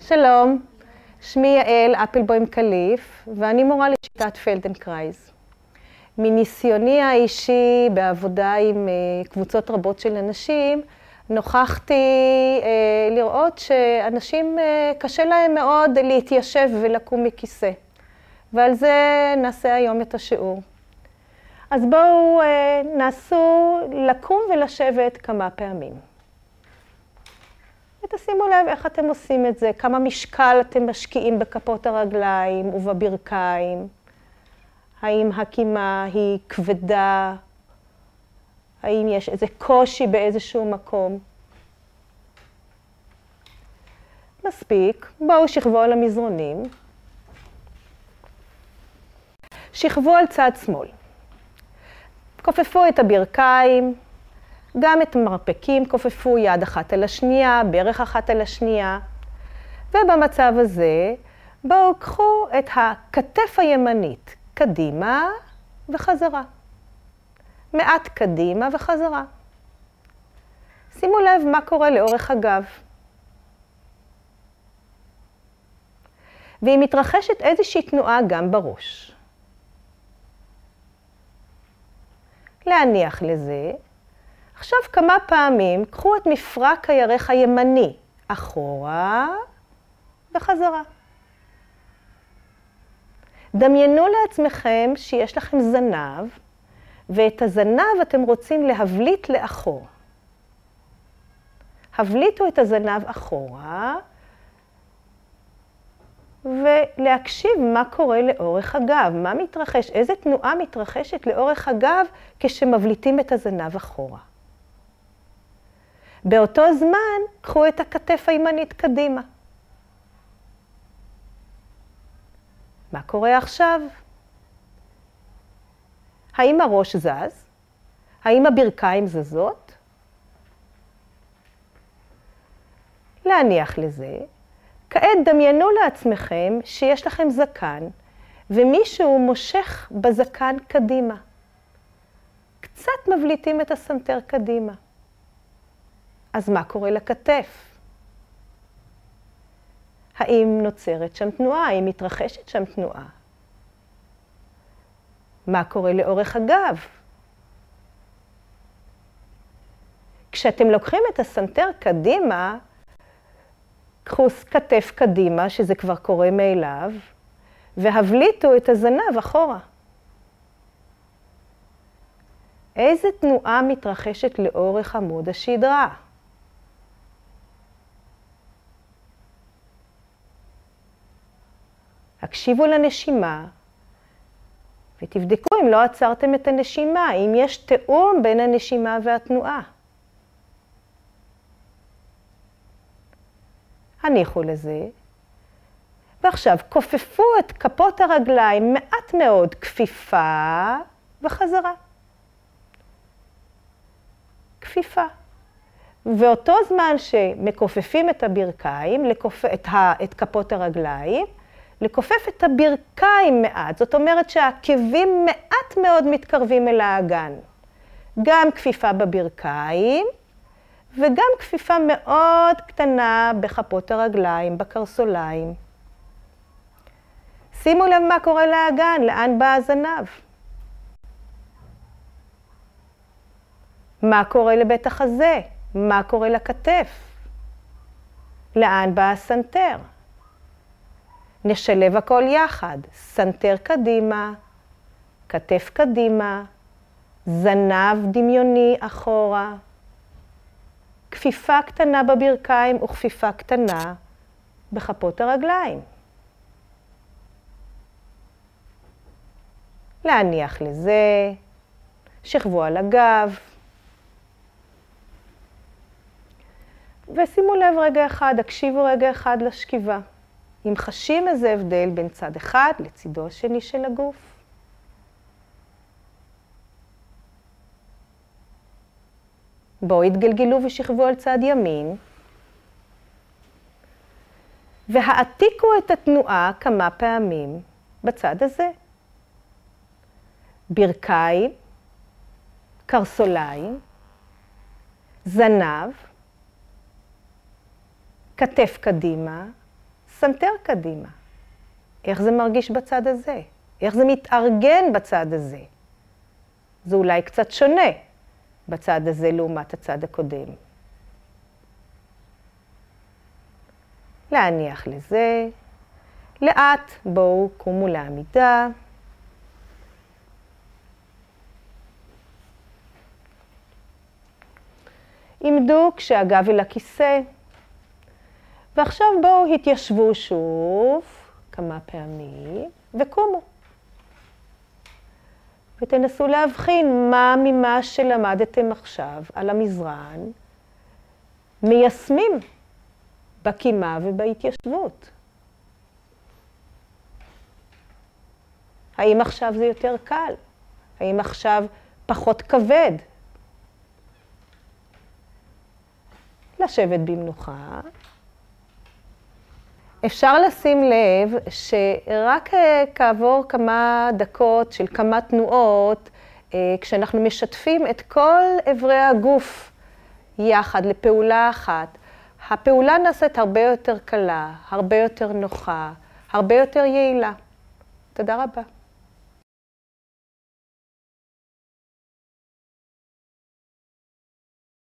שלום, שמי יעל אפלבוים קליף, ואני מורה לשיטת פלדנקרייז. מניסיוני האישי בעבודה עם קבוצות רבות של אנשים, נוכחתי לראות שאנשים קשה להם מאוד להתיישב ולקום מכיסא. ועל זה נעשה היום את השיעור. אז בואו נסו לקום ולשבת כמה פעמים. ותשימו לב איך אתם עושים את זה, כמה משקל אתם משקיעים בכפות הרגליים ובברכיים. האם הקימה היא כבדה? האם יש איזה קושי באיזשהו מקום? מספיק. בואו שכבו על המזרונים. שכבו על צד שמאל. כופפו את הברכיים, גם את המרפקים, כופפו יד אחת על השנייה, ברך אחת על השנייה. ובמצב הזה, בואו קחו את הכתף הימנית קדימה וחזרה. מעט קדימה וחזרה. שימו לב מה קורה לאורך הגב. והיא מתרחשת איזושהי תנועה גם בראש. להניח לזה. עכשיו כמה פעמים קחו את מפרק הירך הימני אחורה וחזרה. דמיינו לעצמכם שיש לכם זנב, ואת הזנב אתם רוצים להבליט לאחור. הבליטו את הזנב אחורה, ולהקשיב מה קורה לאורך הגב, מה מתרחש, איזה תנועה מתרחשת לאורך הגב כשמבליטים את הזנב אחורה. באותו זמן, קחו את הכתף הימנית קדימה. מה קורה עכשיו? האם הראש זז? האם הברכיים זזות? להניח לזה. כעת דמיינו לעצמכם שיש לכם זקן, ומישהו מושך בזקן קדימה. קצת מבליטים את הסנטר קדימה. אז מה קורה לכתף? האם נוצרת שם תנועה? האם מתרחשת שם תנועה? מה קורה לאורך הגב? כשאתם לוקחים את הסנטר קדימה, קחו כתף קדימה, שזה כבר קורה מאליו, והבליטו את הזנב אחורה. איזה תנועה מתרחשת לאורך עמוד השדרה? הקשיבו לנשימה, ותבדקו אם לא עצרתם את הנשימה, אם יש תאום בין הנשימה והתנועה. הניחו לזה, ועכשיו כופפו את כפות הרגליים מעט מאוד, כפיפה וחזרה. כפיפה. ואותו זמן שמכופפים את הברכיים, את כפות הרגליים, לכופף את הברכיים מעט, זאת אומרת שהעקבים מעט מאוד מתקרבים אל האגן. גם כפיפה בברכיים, וגם כפיפה מאוד קטנה בכפות הרגליים, בקרסוליים. שימו לב מה קורה לאגן, לאן בא הזנב. מה קורה לבית החזה? מה קורה לכתף? לאן בא הסנטר? נשלב הכל יחד, סנטר קדימה, כתף קדימה, זנב דמיוני אחורה, כפיפה קטנה בברכיים וכפיפה קטנה בכפות הרגליים. להניח לזה, שכבו על הגב, ושימו לב רגע אחד, הקשיבו רגע אחד לשכיבה. אם חשים איזה הבדל בין צד אחד לצידו השני של הגוף. בואו התגלגלו ושכבו על צד ימין. והעתיקו את התנועה כמה פעמים בצד הזה. ברכיים, קרסוליים, זנב, כתף קדימה, סנטר קדימה. איך זה מרגיש בצד הזה? איך זה מתארגן בצד הזה? זה אולי קצת שונה בצד הזה לעומת הצד הקודם. להניח לזה. לאט בואו קומו לעמידה. עמדו כשהגב אל הכיסא. ועכשיו בואו התיישבו שוב כמה פעמים וקומו. ותנסו להבחין מה ממה שלמדתם עכשיו על המזרן מיישמים בקימה ובהתיישבות. האם עכשיו זה יותר קל? האם עכשיו פחות כבד? לשבת במנוחה. אפשר לשים לב שרק כעבור כמה דקות של כמה תנועות, כשאנחנו משתפים את כל אברי הגוף יחד לפעולה אחת, הפעולה נעשית הרבה יותר קלה, הרבה יותר נוחה, הרבה יותר יעילה. תודה רבה.